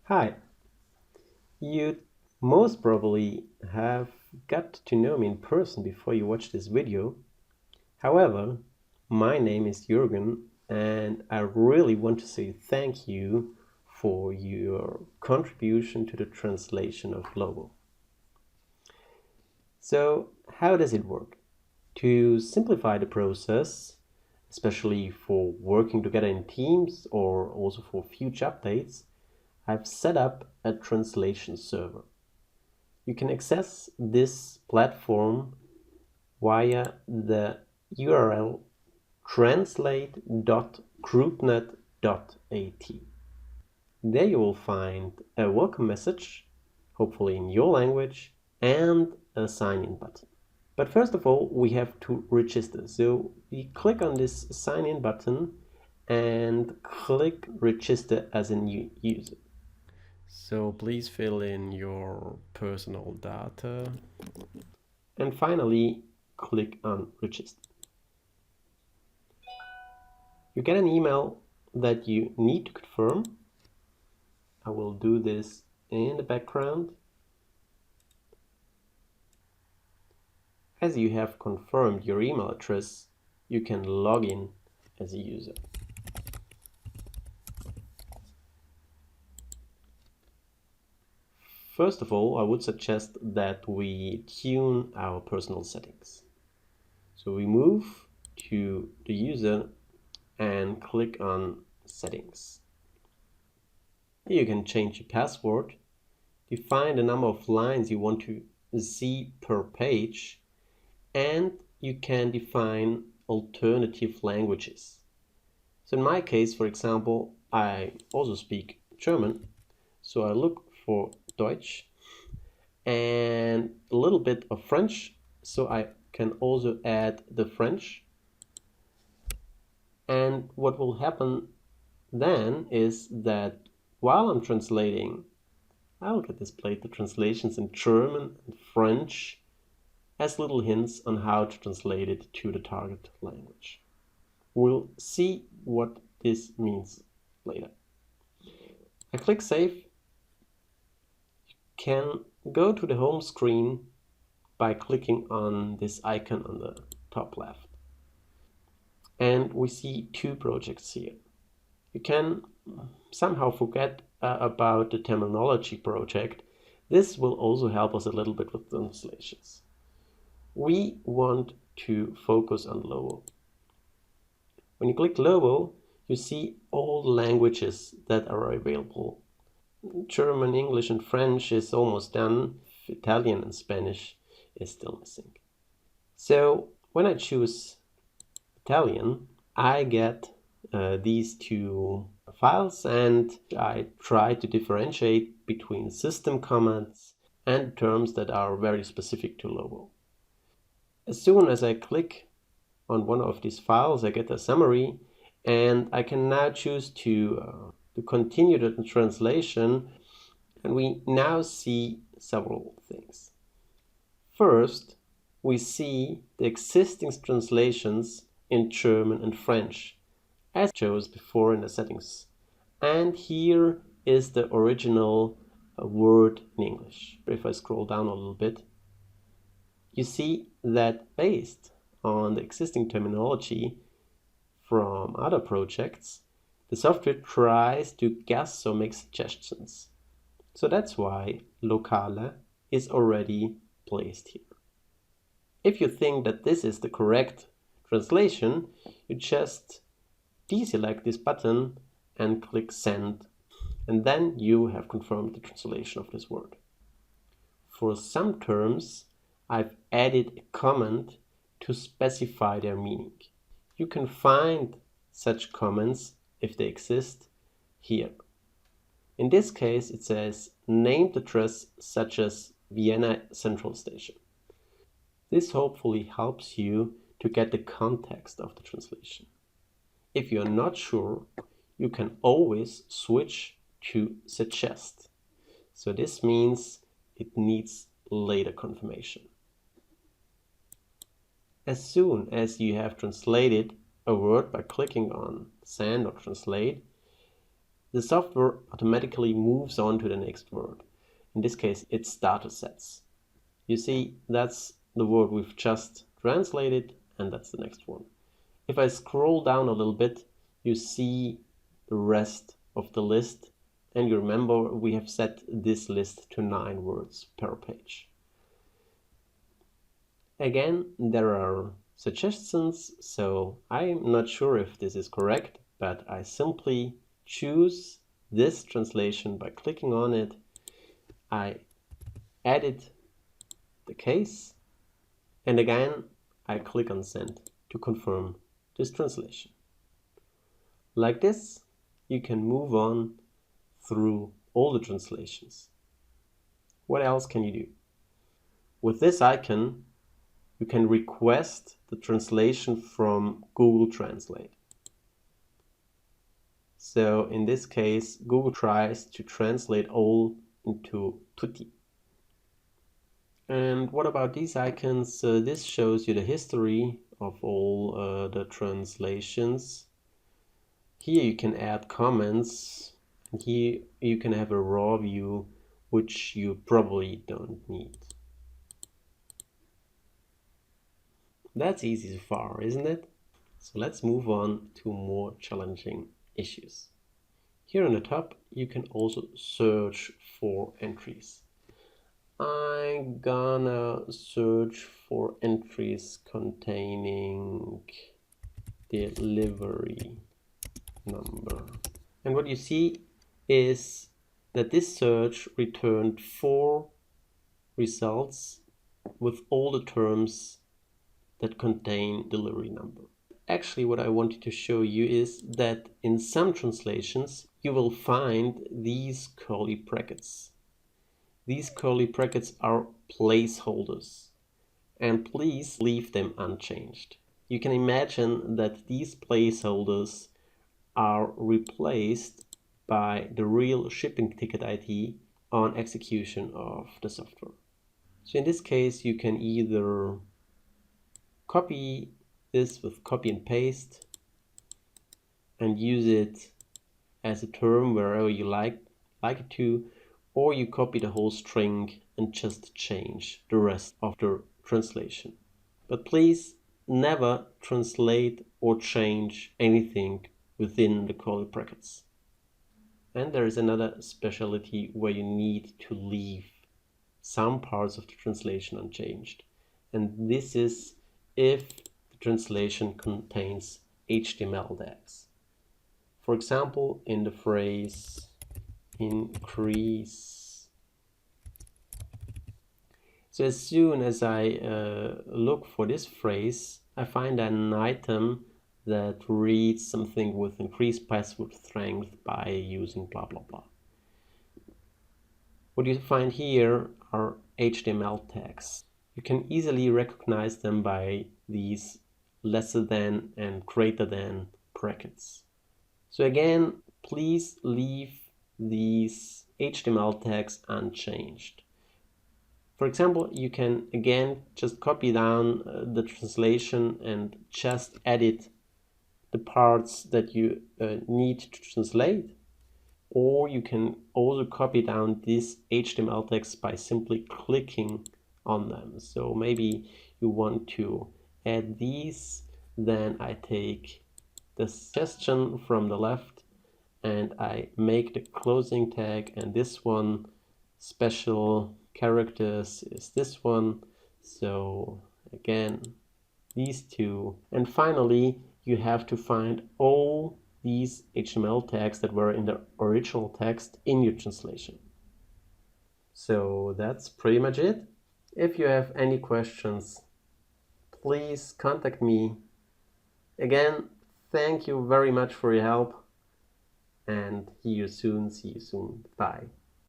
Hi, you most probably have got to know me in person before you watch this video. However, my name is Jürgen and I really want to say thank you for your contribution to the translation of Lobo. So, how does it work? To simplify the process, especially for working together in teams or also for future updates, I've set up a translation server. You can access this platform via the URL translate.groupnet.at. There you will find a welcome message, hopefully in your language, and a sign-in button. But first of all, we have to register. So we click on this sign-in button and click register as a new user. So please fill in your personal data. And finally, click on register. You get an email that you need to confirm. I will do this in the background. As you have confirmed your email address, you can log in as a user. First of all, I would suggest that we tune our personal settings. So we move to the user and click on settings. You can change your password, define the number of lines you want to see per page, and you can define alternative languages. So in my case, for example, I also speak German, so I look for Deutsch and a little bit of French, so I can also add the French. And what will happen then is that while I'm translating, I'll get displayed the translations in German and French as little hints on how to translate it to the target language. We'll see what this means later. I click Save. You can go to the home screen by clicking on this icon on the top left. And we see two projects here. You can somehow forget about the terminology project. This will also help us a little bit with translations. We want to focus on Lobo. When you click Lobo, you see all the languages that are available. German, English, and French is almost done. Italian and Spanish is still missing. So when I choose Italian, I get these two files and I try to differentiate between system commands and terms that are very specific to Lobo. As soon as I click on one of these files, I get a summary and I can now choose to continue the translation, and we now see several things. First, we see the existing translations in German and French, as chose before in the settings. And here is the original word in English. If I scroll down a little bit, you see that based on the existing terminology from other projects, the software tries to guess or make suggestions. So that's why locale is already placed here. If you think that this is the correct translation, you just deselect this button and click send, and then you have confirmed the translation of this word. For some terms, I've added a comment to specify their meaning. You can find such comments, if they exist, here. In this case, it says named address such as Vienna Central Station. This hopefully helps you to get the context of the translation. If you're not sure, you can always switch to suggest. So this means it needs later confirmation. As soon as you have translated a word by clicking on send or translate, the software automatically moves on to the next word. In this case, it's data sets. You see, that's the word we've just translated, and that's the next one. If I scroll down a little bit, you see the rest of the list, and you remember we have set this list to 9 words per page. Again, there are suggestions, so I'm not sure if this is correct, but I simply choose this translation by clicking on it. I edit the case, and again I click on send to confirm this translation. Like this, you can move on through all the translations. What else can you do? With this icon, you can request the translation from Google Translate. So in this case, Google tries to translate all into tutti. And what about these icons? This shows you the history of all the translations. Here you can add comments, and here you can have a raw view, which you probably don't need. That's easy so far, isn't it? So let's move on to more challenging issues. Here on the top, you can also search for entries. I'm gonna search for entries containing delivery number. And what you see is that this search returned 4 results with all the terms that contain delivery number. Actually, what I wanted to show you is that in some translations you will find these curly brackets. These curly brackets are placeholders, and please leave them unchanged. You can imagine that these placeholders are replaced by the real shipping ticket ID on execution of the software. So in this case, you can either copy this with copy and paste and use it as a term wherever you like it to, or you copy the whole string and just change the rest of the translation. But please never translate or change anything within the curly brackets. And there is another specialty where you need to leave some parts of the translation unchanged. And this is if the translation contains HTML tags. For example, in the phrase increase. So as soon as I look for this phrase, I find an item that reads something with increased password strength by using blah blah blah. What you find here are HTML tags. You can easily recognize them by these lesser than and greater than brackets. So again, please leave these HTML tags unchanged. For example, you can again just copy down the translation and just edit the parts that you need to translate. Or you can also copy down these HTML tags by simply clicking on them. So maybe you want to add these, then I take the suggestion from the left and I make the closing tag, and this one special characters is this one. So again, these two. And finally, you have to find all these HTML tags that were in the original text in your translation. So that's pretty much it. If you have any questions, please contact me. Again, thank you very much for your help, and see you soon. Bye.